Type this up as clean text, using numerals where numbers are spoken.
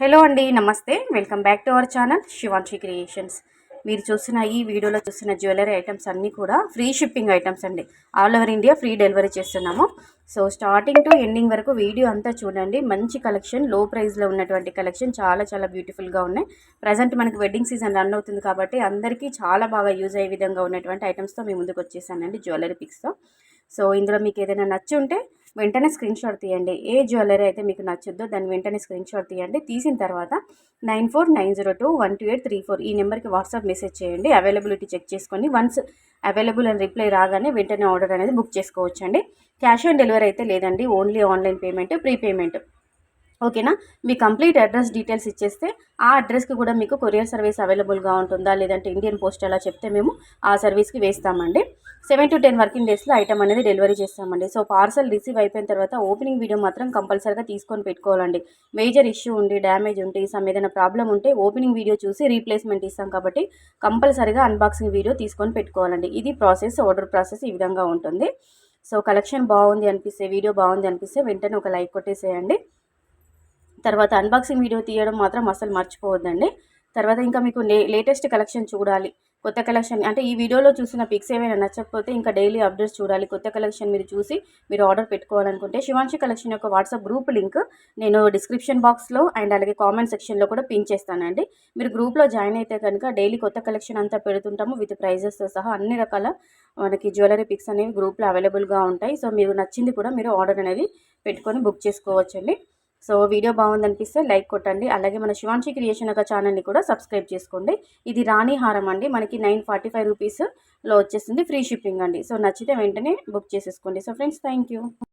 Hello అండి, నమస్తే. Welcome back to our channel Shivanshi creations. మీరు చూసిన ఈ వీడియోలో చూసిన జ్యువెలరీ ఐటమ్స్ అన్నీ కూడా ఫ్రీ షిప్పింగ్ ఐటమ్స్ అండి. All over India free delivery చేస్తున్నాము. సో స్టార్టింగ్ టు ఎండింగ్ వరకు వీడియో అంతా చూడండి. మంచి కలెక్షన్, లో ప్రైస్లో ఉన్నటువంటి కలెక్షన్ చాలా చాలా బ్యూటిఫుల్గా ఉన్నాయి. ప్రజెంట్ మనకి వెడ్డింగ్ సీజన్ రన్ అవుతుంది కాబట్టి అందరికీ చాలా బాగా యూజ్ అయ్యే విధంగా ఉన్నటువంటి ఐటమ్స్తో మీ ముందుకు వచ్చేసానండి, జ్యువెలరీ పిక్స్తో. సో ఇందులో మీకు ఏదైనా నచ్చి ఉంటే వెంటనే స్క్రీన్ షాట్ తీయండి. ఏ జ్యువెలరీ అయితే మీకు నచ్చుద్దో దాన్ని వెంటనే స్క్రీన్ షాట్ తీయండి. తీసిన తర్వాత 9490212834 ఈ నెంబర్కి వాట్సాప్ మెసేజ్ చేయండి. అవైలబిలిటీ చెక్ చేసుకొని వన్స్ అవైలబుల్ అని రిప్లై రాగానే వెంటనే ఆర్డర్ అనేది బుక్ చేసుకోవచ్చండి. క్యాష్ ఆన్ డెలివరీ అయితే లేదండి, only online payment, pre payment. ఓకేనా. మీ కంప్లీట్ అడ్రస్ డీటెయిల్స్ ఇచ్చేస్తే ఆ అడ్రస్కి కూడా మీకు కొరియర్ సర్వీస్ అవైలబుల్గా ఉంటుందా లేదంటే ఇండియన్ పోస్ట్ అలా చెప్తే మేము ఆ సర్వీస్కి వేస్తామండి. 7 to 10 వర్కింగ్ డేస్లో ఐటమ్ అనేది డెలివరీ చేస్తామండి. సో పార్సల్ రిసీవ్ అయిపోయిన తర్వాత ఓపెనింగ్ వీడియో మాత్రం కంపల్సరీగా తీసుకొని పెట్టుకోవాలండి. మేజర్ ఇష్యూ ఉండి, డ్యామేజ్ ఉంటే, ఏదైనా ప్రాబ్లం ఉంటే ఓపెనింగ్ వీడియో చూసి రీప్లేస్మెంట్ ఇస్తాం కాబట్టి కంపల్సరీగా అన్బాక్సింగ్ వీడియో తీసుకొని పెట్టుకోవాలండి. ఇది ప్రాసెస్, ఆర్డర్ ప్రాసెస్ ఈ విధంగా ఉంటుంది. సో కలెక్షన్ బాగుంది అనిపిస్తే, వీడియో బాగుంది అనిపిస్తే వెంటనే ఒక లైక్ కొట్టేసేయండి. తర్వాత అన్బాక్సింగ్ వీడియో తీయడం మాత్రం అసలు మర్చిపోవద్దండి. తర్వాత ఇంకా మీకు లేటెస్ట్ కలెక్షన్ చూడాలి, కొత్త కలెక్షన్ అంటే ఈ వీడియోలో చూసిన పిక్స్ ఏమైనా నచ్చకపోతే ఇంకా డైలీ అప్డేట్స్ చూడాలి, కొత్త కలెక్షన్ మీరు చూసి మీరు ఆర్డర్ పెట్టుకోవాలనుకుంటే శివాంశి కలెక్షన్ యొక్క వాట్సాప్ గ్రూప్ లింక్ నేను డిస్క్రిప్షన్ బాక్స్లో అండ్ అలాగే కామెంట్ సెక్షన్లో కూడా పిన్ చేస్తానండి. మీరు గ్రూప్లో జాయిన్ అయితే కనుక డైలీ కొత్త కలెక్షన్ అంతా పెడుతుంటాము విత్ ప్రైజెస్తో సహా. అన్ని రకాల మనకి జ్యువెలరీ పిక్స్ అనేవి గ్రూప్లో అవైలబుల్గా ఉంటాయి. సో మీరు నచ్చింది కూడా మీరు ఆర్డర్ అనేది పెట్టుకొని బుక్ చేసుకోవచ్చండి. సో వీడియో బాగుందనిపిస్తే లైక్ కొట్టండి. అలాగే మన శివాంశి క్రియేషన్ ఒక ఛానల్ని కూడా సబ్స్క్రైబ్ చేసుకోండి. ఇది రాణి హారం అండి, మనకి 945 రూపీస్లో వచ్చేసింది, ఫ్రీ షిప్పింగ్ అండి. సో నచ్చితే వెంటనే బుక్ చేసేసుకోండి. So friends, thank you.